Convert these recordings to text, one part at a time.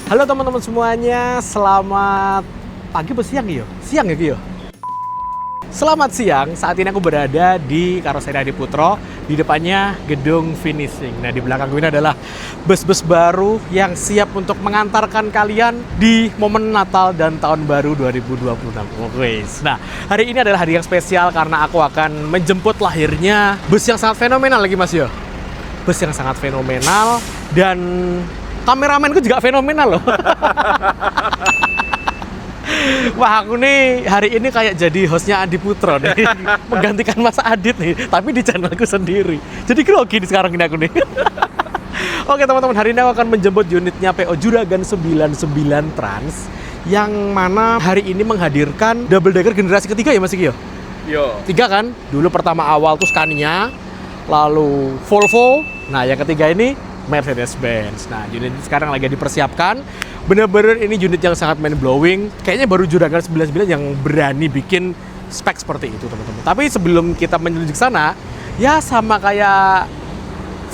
Halo teman-teman semuanya, selamat pagi atau siang ya? Siang ya Gio? Selamat siang, saat ini aku berada di Karoseri Adi Putro, di depannya gedung finishing. Nah, di belakang gue ini adalah bus-bus baru yang siap untuk mengantarkan kalian di momen Natal dan Tahun Baru 2026. Nah, hari ini adalah hari yang spesial karena aku akan menjemput lahirnya bus yang sangat fenomenal lagi Mas Yo. Bus yang sangat fenomenal dan kameramenku juga fenomenal loh. Wah, aku nih hari ini kayak jadi hostnya Adi Putro nih. Menggantikan Mas Adit nih, tapi di channelku sendiri. Jadi grogi nih sekarang ini aku nih. Oke teman-teman, hari ini aku akan menjemput unitnya PO Juragan 99 Trans, yang mana hari ini menghadirkan double decker generasi ketiga ya Mas Iki yo? Yo. 3 kan? Dulu pertama awal tuh Scania, lalu Volvo, nah yang ketiga ini Mercedes-Benz. Nah, unit ini sekarang lagi dipersiapkan. Bener-bener ini unit yang sangat mind-blowing. Kayaknya baru Juragan 99 yang berani bikin spek seperti itu, teman-teman. Tapi sebelum kita menuju ke sana, ya sama kayak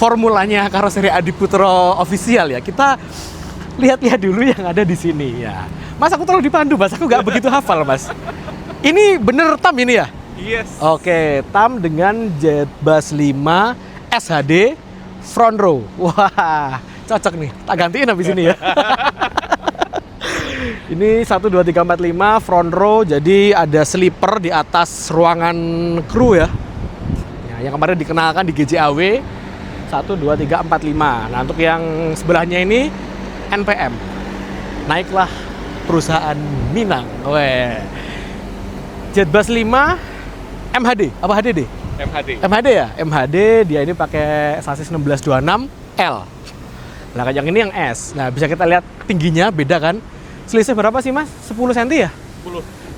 formulanya Karoseri Adi Putro official ya. Kita lihat-lihat dulu yang ada di sini ya. Mas, aku terlalu dipandu, Mas. Aku nggak begitu hafal, Mas. Ini bener TAM ini ya? Yes. Oke, TAM dengan Jetbus 5 SHD front row. Wah, cocok nih. Tak gantiin habis ini ya. Ini 1, 2, 3, 4, 5 front row. Jadi ada sleeper di atas ruangan kru ya. Nah, yang kemarin dikenalkan di GJAW 1, 2, 3, 4, 5. Nah, untuk yang sebelahnya ini NPM. Naiklah perusahaan Minang. Weh. Jetbus 5 MHD apa HDD? MHD ya? MHD, dia ini pakai sasis 1626L. Nah, yang ini yang S. Nah, bisa kita lihat tingginya beda kan? Selisih berapa sih Mas? 10 cm ya?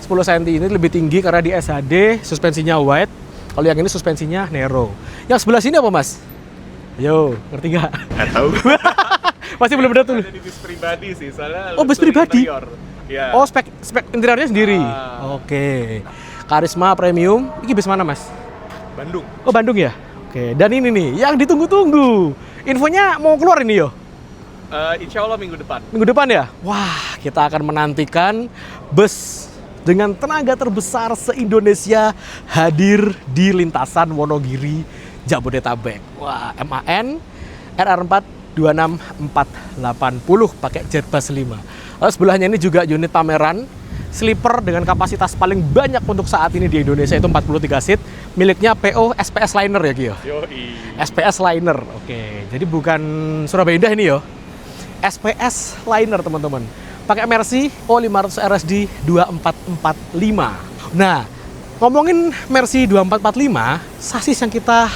10 cm, ini lebih tinggi karena di SHD suspensinya wide. Kalau yang ini suspensinya narrow. Yang sebelah sini apa Mas? Yo, ngerti nggak? Nggak tahu. Masih belum ada tuh. Ada di bus pribadi sih, soalnya. Oh, bus pribadi? Interior. Ya. Oh, spek interiornya sendiri. Ah. Oke. Karisma Premium. Ini bus mana Mas? Bandung. Oh, Bandung ya? Oke, dan ini nih yang ditunggu-tunggu. Infonya mau keluar ini yo? Insya Allah minggu depan. Minggu depan ya? Wah, kita akan menantikan bus dengan tenaga terbesar se-Indonesia hadir di lintasan Wonogiri, Jabodetabek. Wah, MAN RR4 26480 pakai Jetbus 5. Lalu sebelahnya ini juga unit pameran sleeper dengan kapasitas paling banyak untuk saat ini di Indonesia, itu 43 seat, miliknya PO SPS Liner ya Gio? Yoi. SPS Liner, oke. Jadi bukan Surabaya Indah ini yo. SPS Liner teman-teman. Pakai Mercy O500 RSD 2445. Nah, ngomongin Mercy 2445, sasis yang kita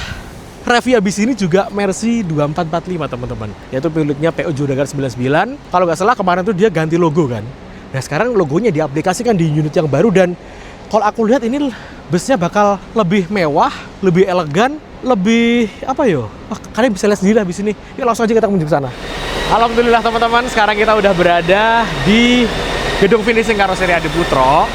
review abis ini juga Mercy 2445 teman-teman. Yaitu miliknya PO Juragan 99. Kalau nggak salah kemarin tuh dia ganti logo kan. Nah, sekarang logonya diaplikasikan di unit yang baru dan kalau aku lihat ini busnya bakal lebih mewah, lebih elegan, lebih apa yo? Wah, kalian bisa lihat sendiri habis ini. Yuk langsung aja kita menuju ke sana. Alhamdulillah teman-teman, sekarang kita udah berada di gedung finishing Karoseri Adi Putro.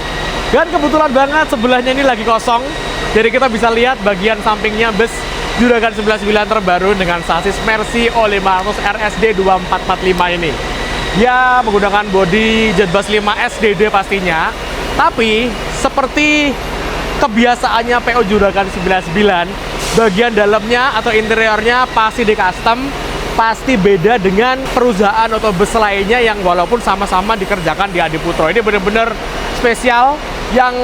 Dan kebetulan banget sebelahnya ini lagi kosong. Jadi kita bisa lihat bagian sampingnya bus Juragan 99 terbaru dengan sasis Mercy O500 RSD 2445 ini. Ya, menggunakan bodi Jetbus 5 SDD pastinya. Tapi seperti kebiasaannya PO Juragan 99, bagian dalamnya atau interiornya pasti di custom, pasti beda dengan perusahaan atau bus lainnya yang walaupun sama-sama dikerjakan di Adi Putro. Ini benar-benar spesial yang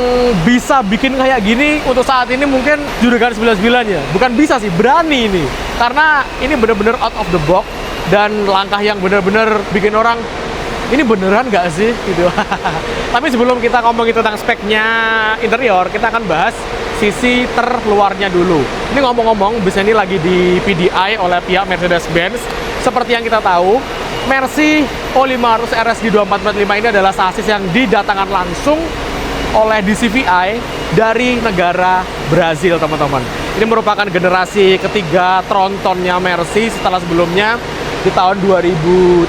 bisa bikin kayak gini untuk saat ini mungkin Juragan 99 ya. Bukan bisa sih, berani ini. Karena ini benar-benar out of the box dan langkah yang benar-benar bikin orang ini beneran nggak sih gitu. Tapi sebelum kita ngomongin tentang speknya interior, kita akan bahas sisi terluarnya dulu. Ini ngomong-ngomong, bus ini lagi di PDI oleh pihak Mercedes-Benz. Seperti yang kita tahu, Mercy O500 RSD 2445 ini adalah sasis yang didatangkan langsung oleh DCVI dari negara Brazil, teman-teman. Ini merupakan generasi ketiga trontonnya Mercy setelah sebelumnya di tahun 2013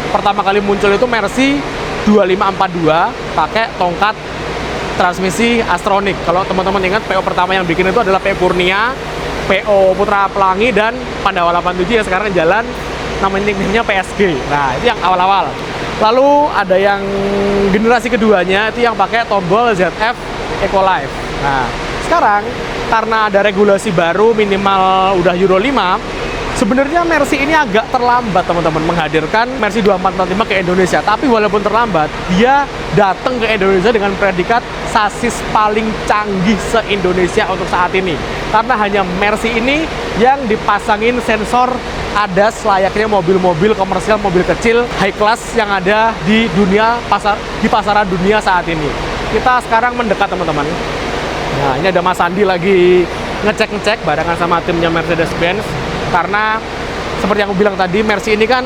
pertama kali muncul itu Mercy 2542 pakai tongkat transmisi Astronic. Kalau teman-teman ingat, PO pertama yang bikin itu adalah PO Kurnia, PO Putra Pelangi, dan Pandawa 87 yang sekarang jalan namanya nickname-nya PSG. Nah, itu yang awal-awal. Lalu ada yang generasi keduanya itu yang pakai tombol ZF Ecolife. Nah, sekarang karena ada regulasi baru minimal udah Euro 5, sebenarnya Mercy ini agak terlambat teman-teman menghadirkan Mercy 2445 ke Indonesia. Tapi walaupun terlambat, dia datang ke Indonesia dengan predikat sasis paling canggih se-Indonesia untuk saat ini. Karena hanya Mercy ini yang dipasangin sensor ADAS layaknya mobil-mobil komersial, mobil kecil high class yang ada di dunia di pasaran dunia saat ini. Kita sekarang mendekat teman-teman. Nah, ini ada Mas Andi lagi ngecek-ngecek barengan sama timnya Mercedes-Benz. Karena seperti yang aku bilang tadi, Mercy ini kan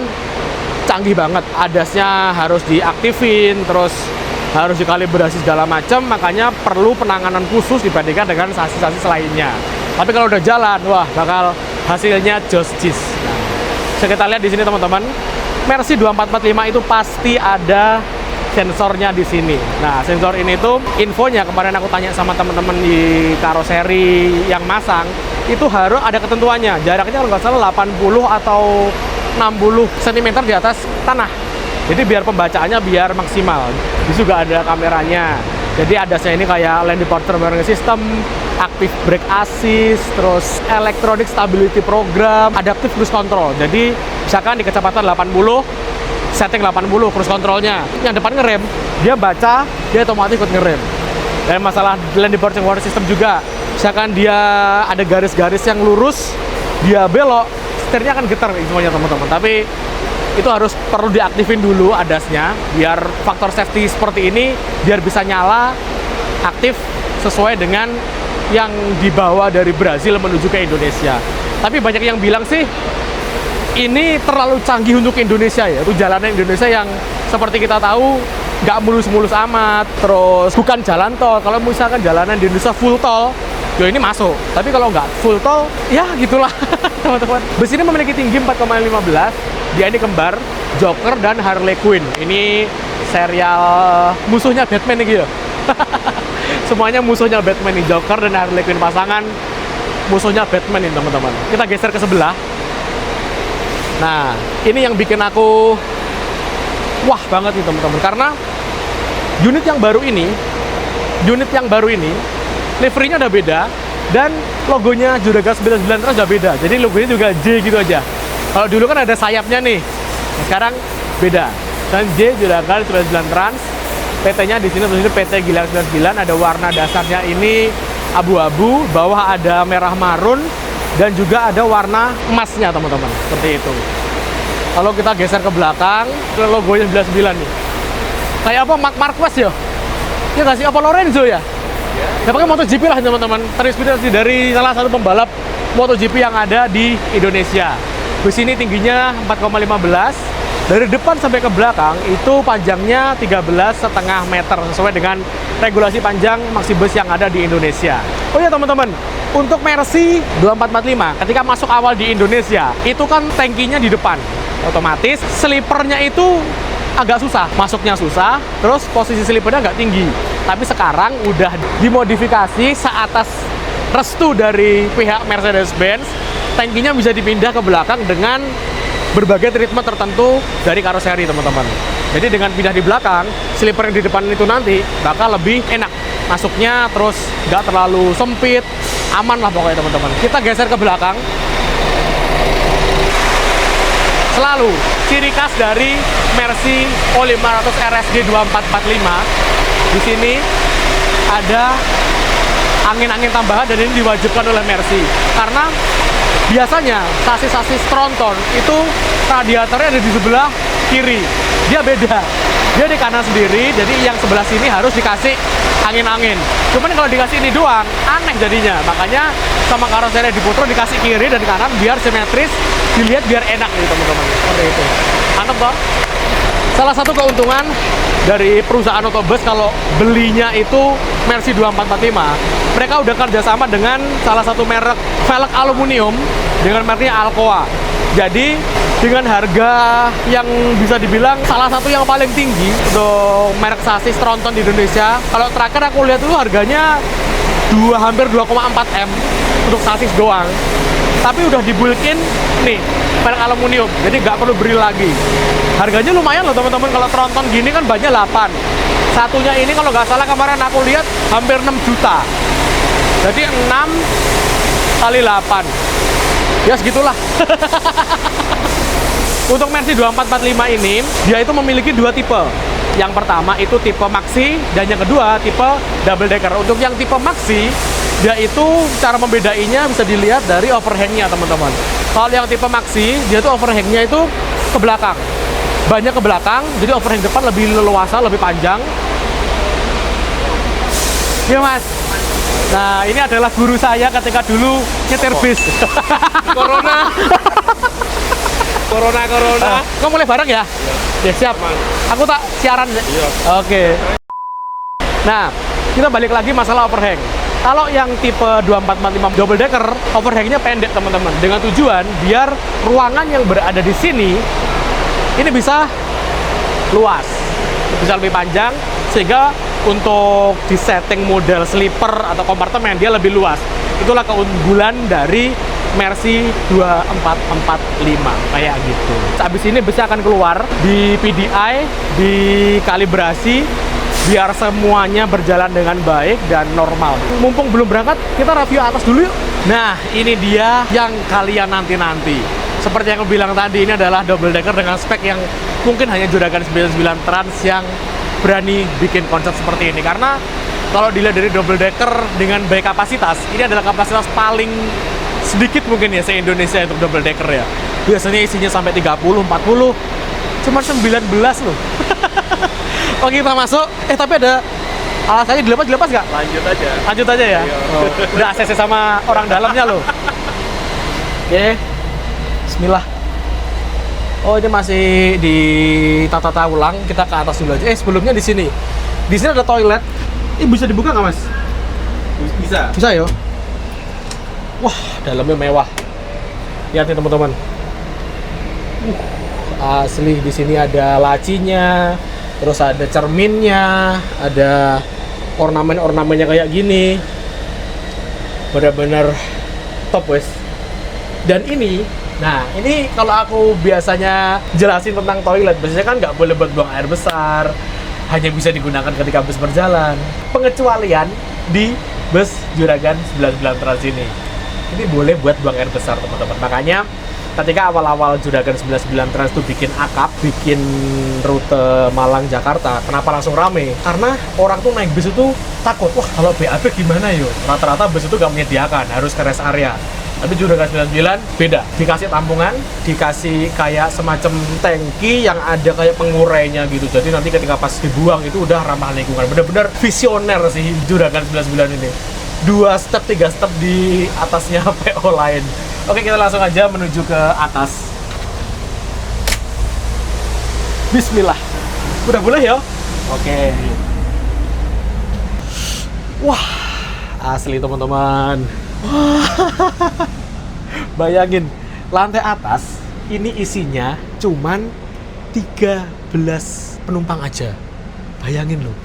canggih banget. ADAS-nya harus diaktifin, terus harus dikalibrasi segala macam, makanya perlu penanganan khusus dibandingkan dengan sasis-sasis lainnya. Tapi kalau udah jalan, wah bakal hasilnya jos-jis. Nah, bisa kita lihat di sini teman-teman, Mercy 2445 itu pasti ada sensornya di sini. Nah, sensor ini tuh infonya kemarin aku tanya sama teman-teman di karoseri yang masang, itu harus ada ketentuannya. Jaraknya kalau nggak salah 80 atau 60 cm di atas tanah. Jadi biar pembacaannya biar maksimal. Di juga ada kameranya. Jadi ADAS-nya ini kayak lane departure warning system, active brake assist, terus electronic stability program, adaptive cruise control. Jadi misalkan di kecepatan 80, setting 80 cruise controlnya. Yang depan ngerem, dia baca, dia otomatis ikut ngerem. Dan masalah lane departure warning system juga, misalkan dia ada garis-garis yang lurus, dia belok, setirnya akan getar semuanya teman-teman. Tapi itu harus perlu diaktifin dulu ADAS-nya biar faktor safety seperti ini biar bisa nyala aktif sesuai dengan yang dibawa dari Brazil menuju ke Indonesia. Tapi banyak yang bilang sih ini terlalu canggih untuk Indonesia ya. Itu jalanan Indonesia yang seperti kita tahu nggak mulus-mulus amat, terus bukan jalan tol. Kalau misalkan jalanan di Indonesia full tol, ya ini masuk. Tapi kalau nggak full tol, ya gitulah teman-teman. Bus ini memiliki tinggi 4,15. Dia ini kembar Joker dan Harley Quinn. Ini serial musuhnya Batman nih ya. Semuanya musuhnya Batman nih, Joker dan Harley Quinn pasangan musuhnya Batman ini teman-teman. Kita geser ke sebelah. Nah, ini yang bikin aku wah banget nih teman-teman, karena unit yang baru ini liverynya udah beda dan logonya Juragan 99 Trans udah beda. Jadi logonya juga J gitu aja. Kalau dulu kan ada sayapnya nih, sekarang beda. Dan J Juragan 99 Trans, PT-nya di sini PT Gilang 99, ada warna dasarnya ini abu-abu, bawah ada merah marun dan juga ada warna emasnya teman-teman, seperti itu. Kalau kita geser ke belakang, ke logonya 99 nih. Kayak apa Marc Marquez ya? Ya nggak sih, apa Lorenzo ya? Ya pakai MotoGP lah teman-teman, terinspirasi dari salah satu pembalap MotoGP yang ada di Indonesia. Bus ini tingginya 4,15, dari depan sampai ke belakang itu panjangnya 13,5 meter sesuai dengan regulasi panjang maxi bus yang ada di Indonesia. Oh ya teman-teman, untuk Mercy 2445 ketika masuk awal di Indonesia itu kan tangkinya di depan, otomatis slipernya itu agak susah, masuknya susah, terus posisi slipernya agak tinggi. Tapi sekarang udah dimodifikasi seatas restu dari pihak Mercedes-Benz, tangkinya bisa dipindah ke belakang dengan berbagai treatment tertentu dari karoseri teman-teman. Jadi dengan pindah di belakang, sliper yang di depan itu nanti bakal lebih enak masuknya, terus nggak terlalu sempit, aman lah pokoknya teman-teman. Kita geser ke belakang. Selalu ciri khas dari Mercy O500 RSG 2445, di sini ada angin-angin tambahan dan ini diwajibkan oleh Mercy karena biasanya sasis-sasis tronton itu radiatornya ada di sebelah kiri, dia beda, dia di kanan sendiri, jadi yang sebelah sini harus dikasih angin-angin. Cuman kalau dikasih ini doang aneh jadinya, makanya sama karoseri diputer dikasih kiri dan kanan biar simetris, dilihat biar enak nih teman-teman, seperti itu. Mantap toh. Salah satu keuntungan dari perusahaan otobus kalau belinya itu Mercy 2445, mereka udah kerjasama dengan salah satu merek velg aluminium dengan mereknya Alcoa. Jadi dengan harga yang bisa dibilang salah satu yang paling tinggi untuk merek sasis tronton di Indonesia. Kalau terakhir aku lihat itu harganya hampir 2,4 M untuk sasis doang. Tapi udah di built-in nih pelek aluminium, jadi nggak perlu beri lagi. Harganya lumayan loh teman-teman, kalau tronton gini kan banyak 8. Satunya ini kalau nggak salah kemarin aku lihat hampir 6 juta. Jadi 6 kali 8. Ya segitulah. Untuk Mercy 2445 ini, dia itu memiliki 2 tipe. Yang pertama itu tipe Maxi, dan yang kedua tipe double decker. Untuk yang tipe Maxi, dia itu cara membedainya bisa dilihat dari overhangnya teman-teman. Kalau yang tipe Maxi, dia tuh overhangnya itu ke belakang. Banyak ke belakang, jadi overhang depan lebih leluasa, lebih panjang. Iya mas. Nah ini adalah guru saya ketika dulu nyetir bis. Corona. Corona. Kau mulai bareng ya? Ya siap. Aku tak siaran. Iya. Oke. Nah, kita balik lagi masalah overhang. Kalau yang tipe 2445 double decker, overhangnya pendek teman-teman. Dengan tujuan biar ruangan yang berada di sini ini bisa luas, bisa lebih panjang, sehingga untuk disetting model sleeper atau kompartemen dia lebih luas. Itulah keunggulan dari Mercy 2445 kayak gitu. Habis ini bisa akan keluar di PDI, dikalibrasi biar semuanya berjalan dengan baik dan normal. Mumpung belum berangkat, kita review atas dulu yuk. Nah, ini dia yang kalian nanti-nanti. Seperti yang aku bilang tadi, ini adalah double decker dengan spek yang mungkin hanya Juragan 99 Trans yang berani bikin konsep seperti ini. Karena kalau dilihat dari double decker dengan baik kapasitas, ini adalah kapasitas paling sedikit mungkin ya se-Indonesia untuk double decker ya. Biasanya isinya sampai 30, 40, cuma 19 loh. Oke, kita masuk. Tapi ada alasannya dilepas nggak? Lanjut aja ya? Oh, udah ACC sama orang dalamnya loh. Oke. Bismillah. Oh, ini masih ditata ulang. Kita ke atas dulu aja. Sebelumnya di sini. Di sini ada toilet. Ini bisa dibuka nggak, Mas? Bisa. Bisa ya? Wah, dalamnya mewah. Lihat nih teman-teman. Asli di sini ada lacinya, terus ada cerminnya, ada ornamen-ornamennya kayak gini. Benar-benar top, wes. Dan ini, nah ini kalau aku biasanya jelasin tentang toilet, biasanya kan nggak boleh buat buang air besar, hanya bisa digunakan ketika bus berjalan. Pengecualian di bus Juragan 99 Trans ini boleh buat buang air besar teman-teman. Makanya ketika awal-awal Juragan 99 Trans itu bikin akap, bikin rute Malang-Jakarta, kenapa langsung rame? Karena orang tuh naik bus itu takut, wah kalau BAB gimana yo? Rata-rata bus itu nggak menyediakan, harus ke rest area. Tapi Juragan 99 beda, dikasih tampungan, dikasih kayak semacam tangki yang ada kayak pengurainya gitu. Jadi nanti ketika pas dibuang itu udah ramah lingkungan. Bener-bener visioner sih Juragan 99 ini. 2 step, 3 step di atasnya PO lain. Oke, kita langsung aja menuju ke atas. Bismillah. Udah boleh ya? Oke. Wah, asli teman-teman. Bayangin, lantai atas ini isinya cuman 13 penumpang aja. Bayangin loh,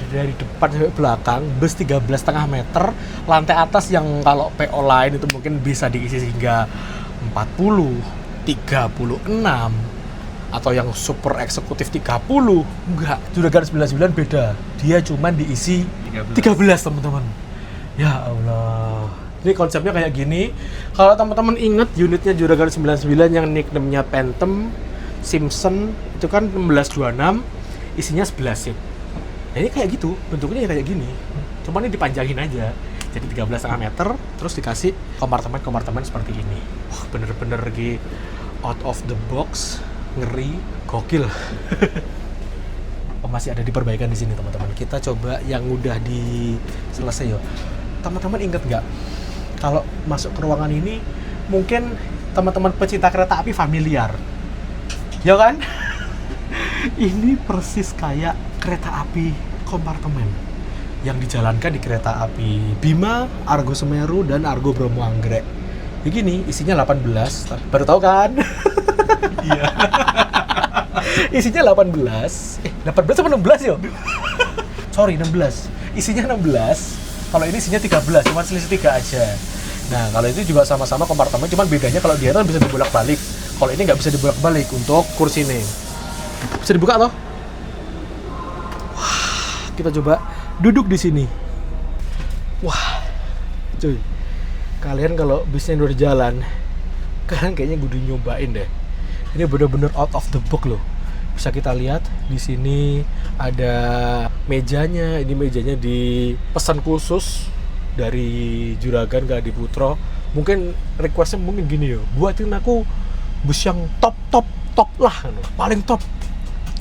dari depan sampai belakang bus 13,5 meter. Lantai atas yang kalau PO lain itu mungkin bisa diisi hingga 40, 36, atau yang super eksekutif 30. Enggak, Juragan 99 beda. Dia cuman diisi 13 teman-teman. Ya Allah. Ini konsepnya kayak gini. Kalau teman-teman inget unitnya Juragan 99 yang nickname-nya Phantom Simpson itu kan 1626, isinya 11 seat. Nah, ini kayak gitu, bentuknya kayak gini. Cuma ini dipanjangin aja. Jadi 13,5 meter, terus dikasih kompartemen-kompartemen seperti ini. Wah, bener-bener out of the box, ngeri, gokil. Oh, masih ada diperbaikan di sini teman-teman. Kita coba yang udah selesai yo. Teman-teman inget nggak? Kalau masuk ke ruangan ini, mungkin teman-teman pecinta kereta api familiar, ya kan? Ini persis kayak kereta api kompartemen yang dijalankan di kereta api Bima, Argo Semeru, dan Argo Bromo Anggrek. Begini, isinya 18. Baru tahu kan? Iya. Isinya 18. 18 sama 16 yo? Sorry, 16. Isinya 16. Kalau ini isinya 13, cuma selisih 3 aja. Nah, kalau itu juga sama-sama kompartemen, cuman bedanya kalau dia kan bisa dibolak-balik. Kalau ini nggak bisa dibolak-balik untuk kursi ini. Bisa dibuka toh? Wah, kita coba duduk di sini. Wah, cuy, kalian kalau bisnya udah jalan, kalian kayaknya kudu nyobain deh. Ini bener-bener out of the box loh. Bisa kita lihat di sini ada mejanya. Ini mejanya dipesan khusus dari Juragan ke Adi Putro. Mungkin requestnya mungkin gini yo, buatin aku bus yang top lah, paling top.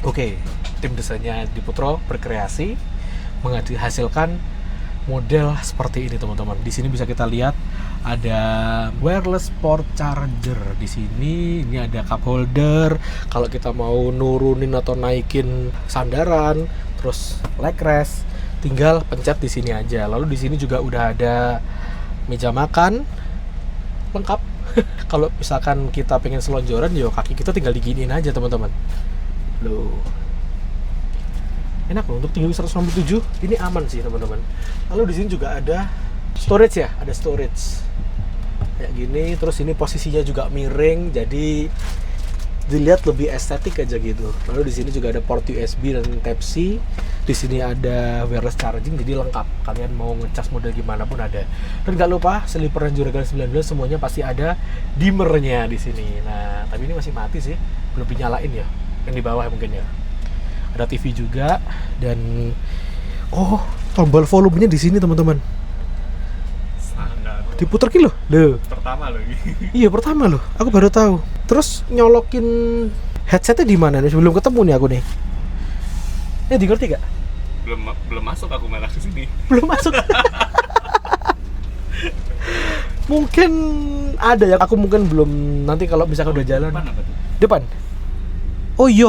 Oke, tim desainnya Adi Putro berkreasi menghasilkan model seperti ini teman-teman. Di sini bisa kita lihat ada wireless port charger di sini. Ini ada cup holder. Kalau kita mau nurunin atau naikin sandaran, terus leg rest, tinggal pencet di sini aja. Lalu di sini juga udah ada meja makan lengkap. Kalau misalkan kita pengen selonjoran, ya kaki kita tinggal diginiin aja teman-teman. Loh, enak loh untuk tinggi 167. Ini aman sih teman-teman. Lalu di sini juga ada storage ya, ada storage kayak gini. Terus ini posisinya juga miring, jadi dilihat lebih estetik aja gitu. Lalu di sini juga ada port USB dan Type C. Di sini ada wireless charging, jadi lengkap. Kalian mau ngecas model gimana pun ada. Dan nggak lupa seliper dan Juragan 19 semuanya pasti ada dimmernya di sini. Nah, tapi ini masih mati sih, belum dinyalain ya. Yang di bawah mungkin ya. Ada TV juga dan tombol volumenya di sini teman-teman. Diputer gitu loh. Pertama loh. Iya pertama loh. Aku baru tahu. Terus nyolokin headsetnya di mana nih? Belum ketemu nih aku nih. Di ngerti gak? Belum masuk aku malah ke sini. Belum masuk. Mungkin ada ya. Aku mungkin belum. Nanti kalau misalkan udah jalan. Depan apa tuh? Depan. Oh iya.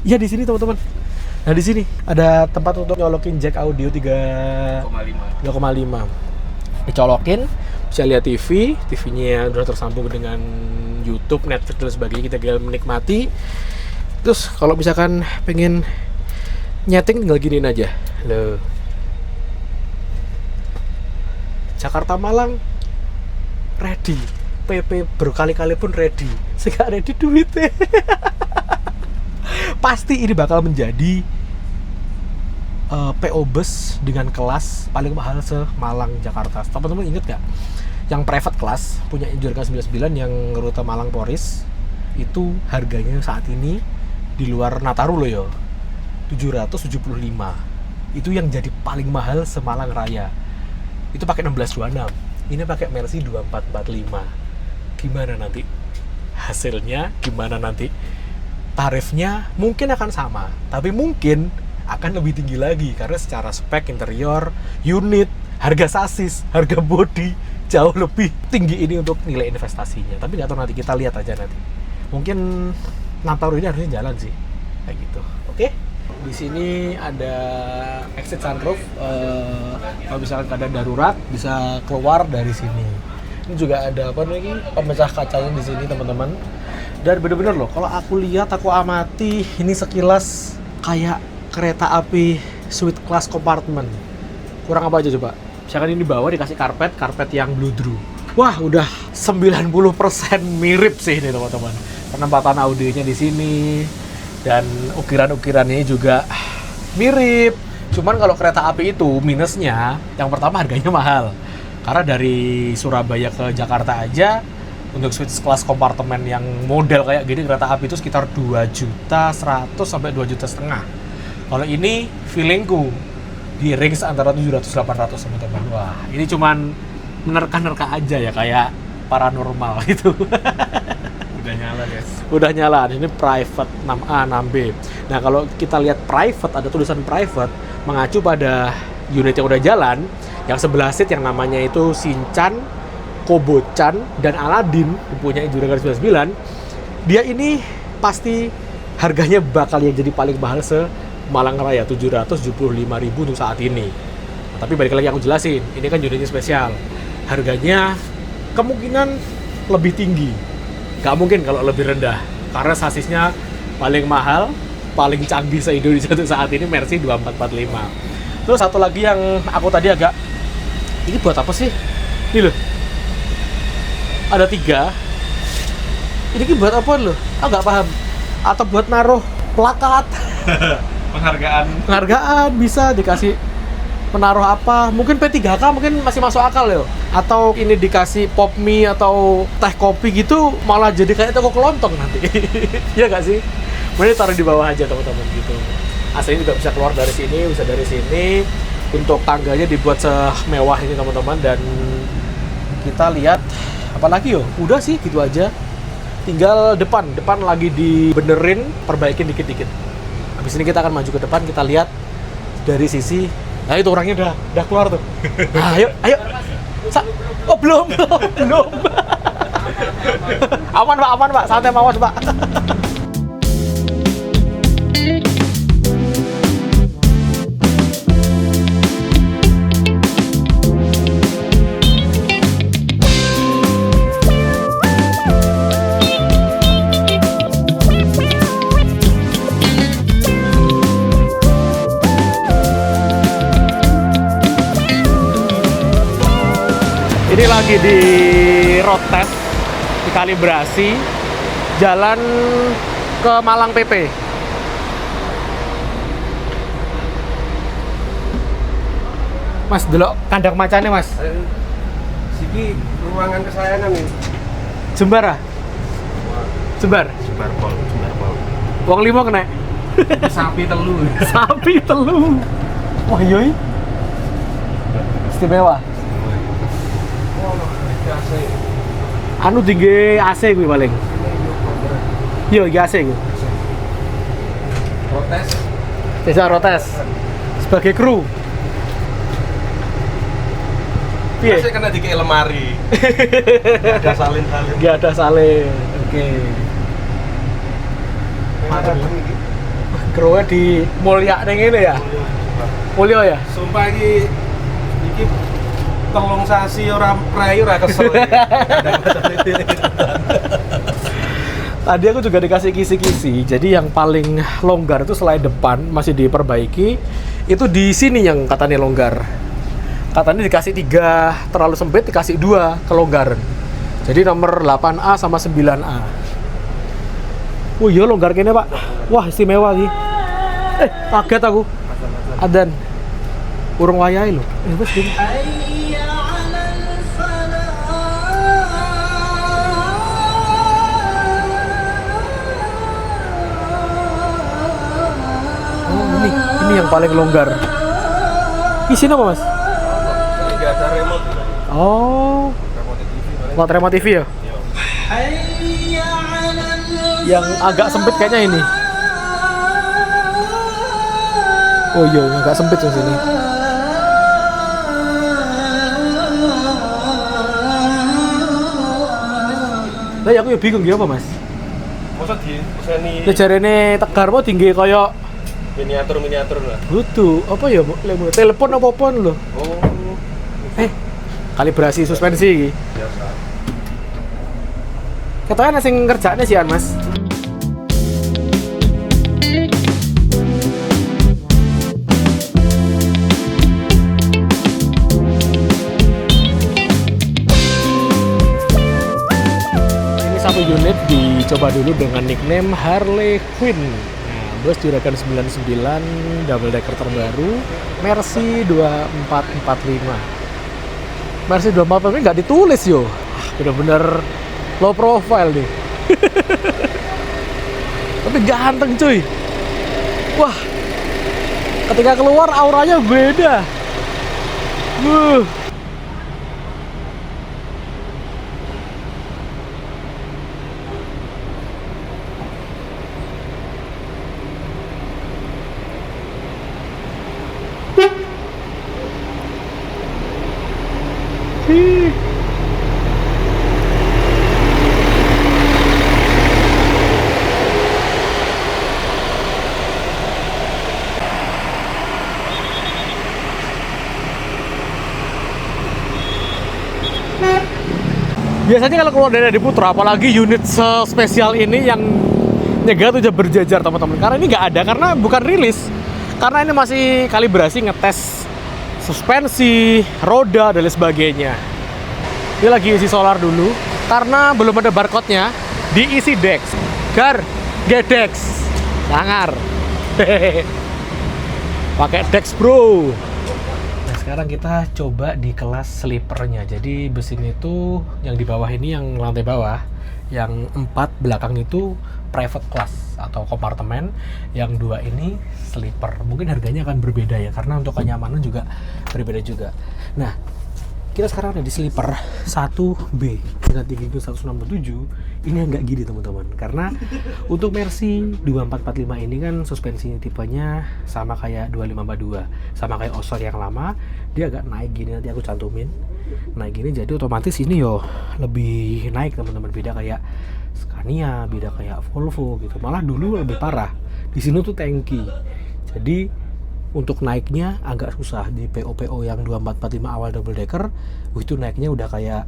Iya di sini teman-teman. Nah di sini ada tempat untuk nyolokin jack audio 3,5. Dicolokin, bisa lihat TV, TV-nya udah tersambung dengan YouTube, Netflix dan sebagainya, kita tinggal menikmati. Terus kalau misalkan pengen nyeting tinggal giniin aja. Loh. Jakarta Malang ready. PP berkali-kali pun ready. Sekarang ready duitnya. Pasti ini bakal menjadi PO bus dengan kelas paling mahal se-Malang Jakarta. Teman-teman inget gak? Yang private class punya Juragan 99 yang rute Malang Poris itu harganya saat ini di luar Nataru loh yo, 775. Itu yang jadi paling mahal se-Malang Raya. Itu pakai 1626. Ini pakai Mercy 2445. Gimana nanti hasilnya? Gimana nanti tarifnya? Mungkin akan sama, tapi mungkin akan lebih tinggi lagi karena secara spek interior, unit, harga sasis, harga bodi jauh lebih tinggi ini untuk nilai investasinya. Tapi nggak tahu, nanti kita lihat aja nanti. Mungkin Nataru ini harusnya jalan sih kayak gitu. Oke. Di sini ada exit sunroof. Kalau misalkan keadaan darurat bisa keluar dari sini. Ini juga ada apa lagi? Pemecah kacanya di sini teman-teman. Dan bener-bener loh, kalau aku lihat, aku amati, ini sekilas kayak kereta api suite class compartment. Kurang apa aja coba? Misalkan ini di bawah dikasih karpet yang bludru. Wah, udah 90% mirip sih ini teman-teman. Penempatan audionya di sini dan ukiran-ukirannya juga mirip. Cuman kalau kereta api itu minusnya, yang pertama harganya mahal. Karena dari Surabaya ke Jakarta aja untuk suite class kompartemen yang model kayak gini kereta api itu sekitar 2.100.000 sampai 2.5 juta. Kalau ini feelingku di range antara 700-800 teman-teman. Wah, ini cuman menerka-nerka aja ya, kayak paranormal gitu. Udah nyala guys. Udah nyala. Ini private 6A, 6B. Nah, kalau kita lihat private, ada tulisan private mengacu pada unit yang udah jalan. Yang sebelah seat yang namanya itu Shinchan, Kobo-chan, dan Aladdin, punya Juragan 99. Dia ini pasti harganya bakal yang jadi paling mahal Malang Raya, 775.000 untuk saat ini. Nah, tapi balik lagi aku jelasin, ini kan unitnya spesial. Harganya kemungkinan lebih tinggi. Gak mungkin kalau lebih rendah. Karena sasisnya paling mahal, paling canggih se-Indonesia untuk saat ini Mercy 2445. Terus satu lagi yang aku tadi agak, ini buat apa sih? Ini loh. Ada 3. Ini ki buat apa lo? Aku nggak paham. Atau buat naruh plakat? Penghargaan bisa dikasih penaruh apa? Mungkin P3K mungkin masih masuk akal ya. Atau ini dikasih pop mie atau teh kopi gitu malah jadi kayak toko kelontong nanti. Iya nggak sih? Mending taruh di bawah aja teman-teman gitu. AC juga bisa keluar dari sini, bisa dari sini. Untuk tangganya dibuat semewah ini teman-teman, dan kita lihat apalagi yo. Udah sih gitu aja. Tinggal depan lagi dibenerin, perbaikin dikit-dikit. Habis ini kita akan maju ke depan, kita lihat dari sisi. Nah itu orangnya udah keluar tuh. Nah, ayo. Oh belum. Aman pak, santai mawas pak. Ini lagi di road test, dikalibrasi, jalan ke Malang PP. Mas, delok kandang macane mas. Siki ruangan kesayangan nih. Jembar ah? Jembar? Jembar pol. Wong limo kena? Sapi telu. Sapi telu. Wah yoi. Istimewa. Anu tinggi AC gue paling. Iya, iki AC gue. Protes. Desa Rotes. Sebagai kru. Piye? Saya kena dikei lemari. Gak ada salin-salin. Gak ada salin. Oke. Krunya di Mulya ning ngene ya. Mulya ya? Sumpah iki telung sasi ora prei ora kesel. Tadi aku juga dikasih kisi-kisi. Jadi yang paling longgar itu selain depan masih diperbaiki, itu di sini yang katanya longgar. Katanya dikasih 3 terlalu sempit, dikasih 2 kelonggaran. Jadi nomor 8A sama 9A. Oh iya longgar kene, Pak. Wah, istimewa iki. Kaget aku. Adan. Urung wayahe lho. Wes gini. Ini yang paling longgar. Isinya apa mas? Nggak ada remote. Oh, remote TV ya? Yang agak sempit kayaknya ini. Oh iya, yang agak sempit yang sini. Lah aku ya bingung ya apa mas? Masa di seni Jarene Tegar mau tinggi koyo miniatur lah. butuh apa ya telepon apa lho. Oh. Kalibrasi suspensi iki. Biasa. Katanya sing ngerjakne sih Mas. Ini satu unit dicoba dulu dengan nickname Harley Quinn. Bus Juragan 99 double decker terbaru Mercy 2445. Mercy 2445 nggak ditulis yo. Bener-bener low profile nih. Tapi ganteng cuy. Wah, ketika keluar auranya beda. Biasanya kalau keluar dari Putra, apalagi unit spesial ini yang nyegah tuh udah berjajar teman-teman. Karena ini nggak ada, karena bukan rilis. Karena ini masih kalibrasi, ngetes suspensi, roda, dan lain sebagainya. Ini lagi isi solar dulu. Karena belum ada barcode-nya, diisi Dex. Gar, Gedex. Sangar. Pakai Dex, bro. Nah, sekarang kita coba di kelas sleepernya. Jadi bus ini tuh yang di bawah ini yang lantai bawah, yang 4 belakang itu private class atau kompartemen, yang 2 ini sleeper. Mungkin harganya akan berbeda ya, karena untuk kenyamanan juga berbeda juga. Nah, kita sekarang ada di sleeper 1B dengan tinggi 167. Ini agak gini teman-teman, karena untuk Mercy 2445 ini kan suspensi tipenya sama kayak 2542, sama kayak Oshor yang lama. Dia agak naik gini, nanti aku cantumin naik gini, jadi otomatis ini yo lebih naik teman-teman, beda kayak Scania, beda kayak Volvo gitu. Malah dulu lebih parah, di sini tuh tanki, jadi untuk naiknya agak susah. Di PO yang 2445 awal double decker itu naiknya udah kayak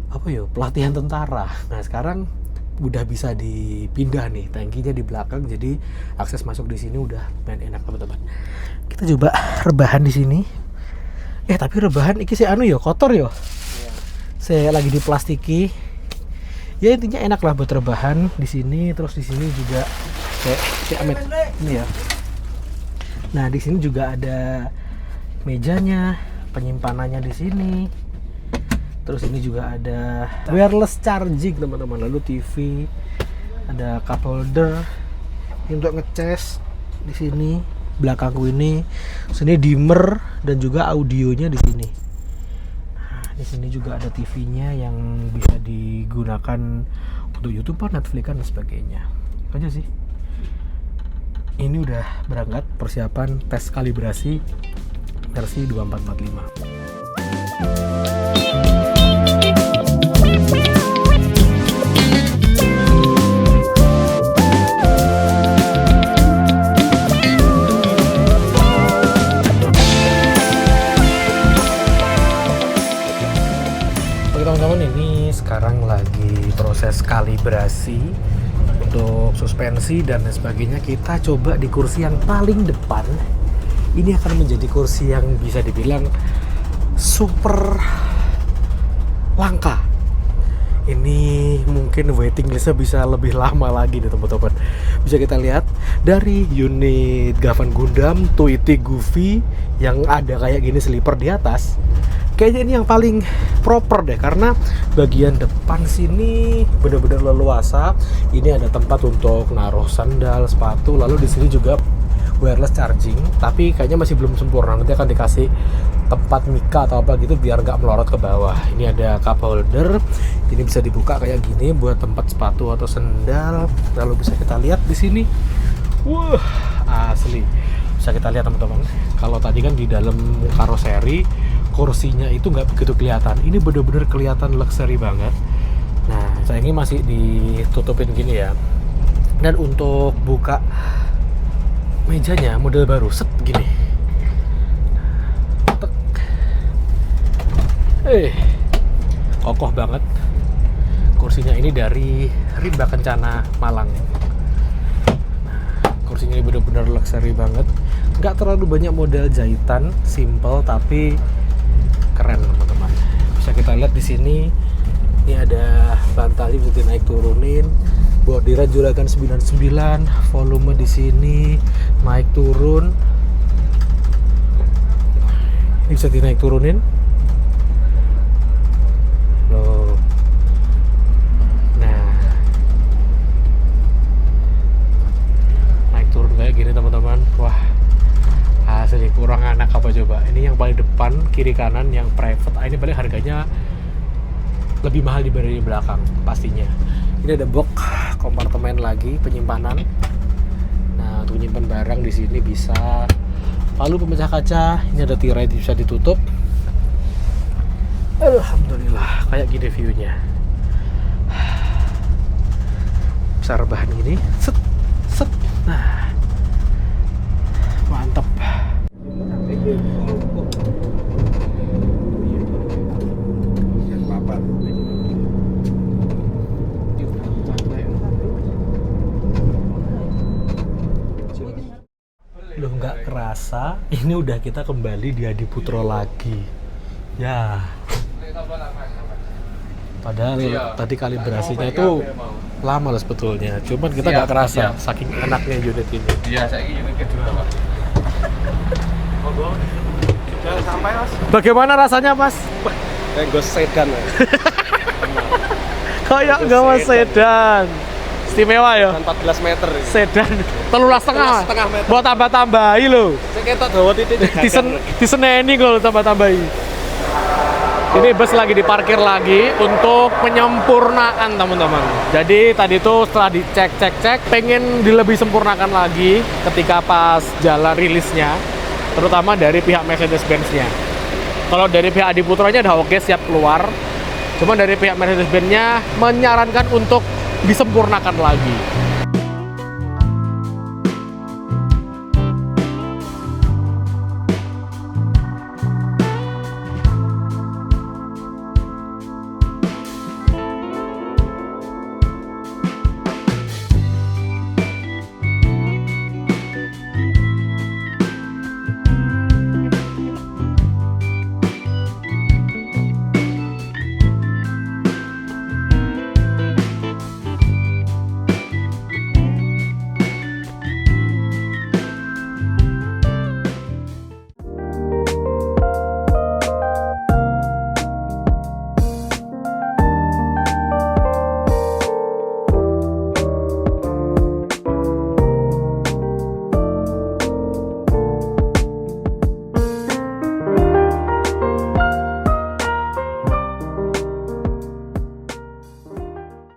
apa ya, pelatihan tentara. Nah sekarang udah bisa dipindah nih, tankinya di belakang, jadi akses masuk di sini udah lumayan enak teman-teman. Kita coba rebahan di sini. Tapi rebahan iki sih anu ya, kotor ya. Saya lagi diplastiki. Ya intinya enak lah buat rebahan di sini. Terus di sini juga kayak Amet ini ya. Nah di sini juga ada mejanya, penyimpanannya di sini. Terus ini juga ada wireless charging teman-teman. Lalu TV, ada cup holder ini untuk ngecas di sini. Belakangku ini, sini dimmer dan juga audionya di sini. Nah, di sini juga ada TV-nya yang bisa digunakan untuk YouTube, Netflix dan sebagainya. Itu aja sih. Ini udah berangkat persiapan tes kalibrasi Mercy 2445. Teman-teman, ini sekarang lagi proses kalibrasi untuk suspensi dan lain sebagainya. Kita coba di kursi yang paling depan. Ini akan menjadi kursi yang bisa dibilang super langka. Ini mungkin waiting listnya bisa lebih lama lagi nih teman-teman. Bisa kita lihat dari unit Gavan Gundam, Tweety Goofy yang ada kayak gini sleeper di atas. Kayaknya ini yang paling proper deh, karena bagian depan sini benar-benar leluasa. Ini ada tempat untuk naruh sandal, sepatu, lalu di sini juga wireless charging, tapi kayaknya masih belum sempurna. Nanti akan dikasih tempat mika atau apa gitu biar nggak melorot ke bawah. Ini ada cup holder, ini bisa dibuka kayak gini buat tempat sepatu atau sandal. Lalu bisa kita lihat di sini, wah asli. Bisa kita lihat teman-teman. Kalau tadi kan di dalam karoseri kursinya itu nggak begitu kelihatan. Ini bener-bener kelihatan luxury banget. Nah, saya ini masih ditutupin gini ya. Dan untuk buka mejanya model baru, set gini. Tek. Kokoh banget. Kursinya ini dari Rimba Kencana Malang. Nah, kursinya ini bener-bener luxury banget. Nggak terlalu banyak model jahitan, simple tapi keren teman-teman. Bisa kita lihat di sini, ini ada bantalnya bisa dinaik turunin. Bordiran juragan 99, volume di sini naik turun. Ini bisa dinaik turunin. Loh. Nah, naik turun kayak gini teman-teman. Wah, asli kurang anak apa coba. Ini yang paling depan, kiri kanan yang private. Ini paling harganya lebih mahal dibanding di belakang pastinya. Ini ada box kompartemen lagi, penyimpanan. Nah, untuk menyimpan barang di sini bisa. Lalu pemecah kaca, ini ada tirai bisa ditutup. Alhamdulillah, kayak gini view-nya. Bisa rebahan gini, set, set. Nah, mantap. Loh, nggak kerasa ini udah kita kembali di Adi Putro lagi ya Padahal tadi kalibrasinya itu lama loh sebetulnya. Cuman kita nggak kerasa saking enaknya unit ini. Iya, saya unit kedua, Pak. Jangan sampai mas. Bagaimana rasanya, Mas? Kayak ghost sedan. Kayak gawa sedan. Istimewa ya. 14 meter. Sedan 13,5. 13,5 meter. Buat tambah-tambahi loh. Saya ketok dawa titik. Diseneni kalau tambah-tambahi. Ini bus lagi diparkir lagi untuk penyempurnaan teman-teman. Jadi tadi itu setelah dicek, pengen dilebih sempurnakan lagi ketika pas jalan rilisnya, terutama dari pihak Mercedes-Benz-nya. Kalau dari pihak Adi Putranya udah oke, siap keluar. Cuma dari pihak Mercedes-Benz-nya menyarankan untuk disempurnakan lagi.